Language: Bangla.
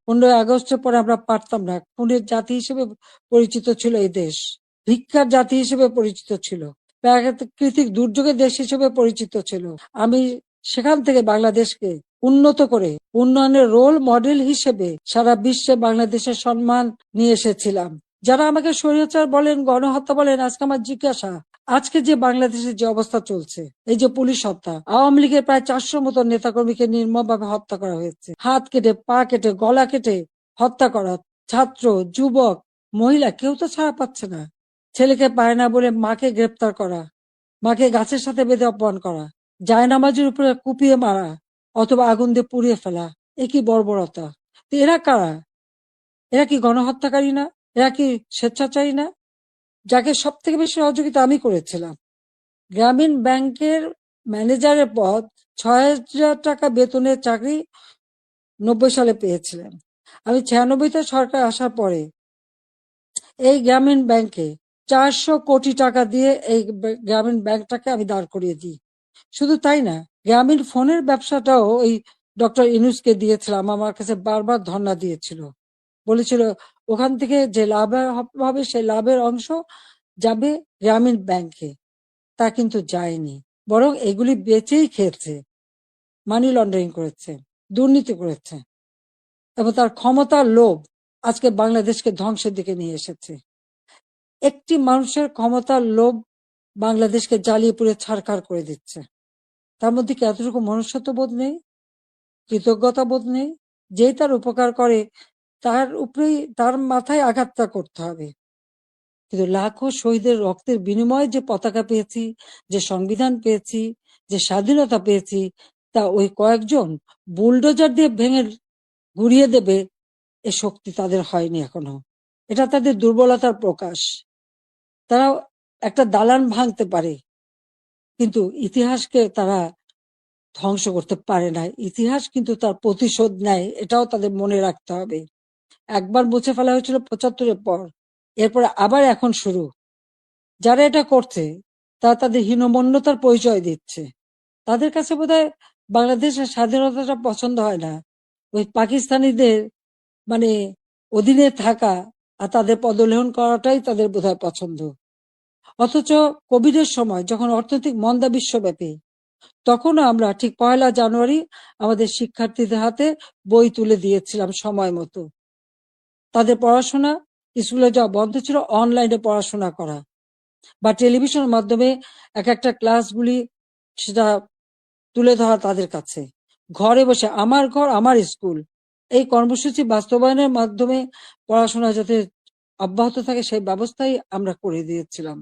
15ই আগস্টের পরে আমরা পারতাম না। খুনের জাতি হিসেবে পরিচিত ছিল এই দেশ, ভিক্ষার জাতি হিসেবে পরিচিত ছিল, প্রাকৃতিক দুর্যোগের দেশ হিসেবে পরিচিত ছিল। আমি সেখান থেকে বাংলাদেশকে উন্নত করে উন্নয়নের রোল মডেল হিসেবে সারা বিশ্বে বাংলাদেশের সম্মান নিয়ে এসেছিলাম। যারা আমাকে স্বৈরাচার বলেন, গণহত্যা বলেন, আজকে আমার জিজ্ঞাসা, আজকে যে বাংলাদেশের যে অবস্থা চলছে, এই যে পুলিশ হত্যা, আওয়ামী লীগের প্রায় 400 মতো নেতাকর্মীকে নির্মমভাবে হত্যা করা হয়েছে, হাত কেটে, পা কেটে, গলা কেটে হত্যা করা, ছাত্র, যুবক, মহিলা কেউ তো ছাড়া পাচ্ছে না। ছেলেকে পায় না বলে মাকে গ্রেপ্তার করা, মাকে গাছের সাথে বেঁধে অপমান করা, জায়নামাজের উপরে কুপিয়ে মারা অথবা আগুন দিয়ে পুড়িয়ে ফেলা, এ কি বর্বরতা! তো এরা কারা? এরা কি গণহত্যাকারী না? এরা কি স্বেচ্ছাচারী না? যাকে সব থেকে বেশি সহযোগিতা আমি করেছিলাম। গ্রামীণ ব্যাংকের ম্যানেজারের পদ, 6,000 টাকা বেতনের চাকরি 90 সালে পেয়েছিলেন। আমি 96তে সরকার আসার পরে এই গ্রামীণ ব্যাংকে 400 কোটি টাকা দিয়ে এই গ্রামীণ ব্যাংকটাকে আমি দাঁড় করিয়ে দিই। শুধু তাই না, গ্রামীণ ফোনের ব্যবসাটাও ওই ডক্টর ইউনূসকে দিয়েছিলাম। আমার কাছে বারবার ধর্ণা দিয়েছিল, বলেছিল ওখান থেকে যে লাভ হবে সেই লাভের অংশ যাবে গ্রামীণ ব্যাংকে। তা কিন্তু যায়নি, বরং এগুলি বেচেই খেয়েছে, মানি লন্ডারিং করেছে, দুর্নীতি করেছে, এবং তার ক্ষমতার লোভ আজকে বাংলাদেশকে ধ্বংসের দিকে নিয়ে এসেছে। একটি মানুষের ক্ষমতার লোভ বাংলাদেশকে জ্বালিয়ে পুড়ে ছারখার করে দিচ্ছে। তার মধ্যে কি এতটুকু মনুষ্যত্ব বোধ নেই, কৃতজ্ঞতা বোধ নেই? যেই তার উপকার করে তার উপরেই, তার মাথায় আঘাতটা করতে হবে। কিন্তু লাখো শহীদের রক্তের বিনিময়ে যে পতাকা পেয়েছি, যে সংবিধান পেয়েছি, যে স্বাধীনতা পেয়েছি, তা ওই কয়েকজন বুলডোজার দিয়ে ভেঙে গুড়িয়ে দেবে এ শক্তি তাদের হয়নি এখনো। এটা তাদের দুর্বলতার প্রকাশ। তারা একটা দালান ভাঙতে পারে, কিন্তু ইতিহাসকে তারা ধ্বংস করতে পারে না। ইতিহাস কিন্তু তার প্রতিশোধ নেয়, এটাও তাদের মনে রাখতে হবে। একবার মুছে ফেলা হয়েছিল 75-এর পর, এরপর আবার এখন শুরু। যারা এটা করছে তারা তাদের হীনমন্যতার পরিচয় দিচ্ছে। তাদের কাছে বোধহয় বাংলাদেশের স্বাধীনতাটা পছন্দ হয় না, ওই পাকিস্তানিদের মানে অধীনে থাকা আর তাদের পদলেহন করাটাই তাদের বোধহয় পছন্দ। অথচ কোভিডের সময় যখন অর্থনৈতিক মন্দা বিশ্বব্যাপী, তখনও আমরা ঠিক 1লা জানুয়ারি আমাদের শিক্ষার্থীদের হাতে বই তুলে দিয়েছিলাম সময় মতো। তাদের পড়াশোনা, স্কুলে যাওয়া বন্ধ ছিল, অনলাইনে পড়াশোনা করা বা টেলিভিশনের মাধ্যমে এক একটা ক্লাসগুলি সেটা তুলে ধরা তাদের কাছে। ঘরে বসে আমার ঘর আমার স্কুল, এই কর্মসূচি বাস্তবায়নের মাধ্যমে পড়াশোনা যাতে অব্যাহত থাকে সেই ব্যবস্থাই আমরা করে দিয়েছিলাম।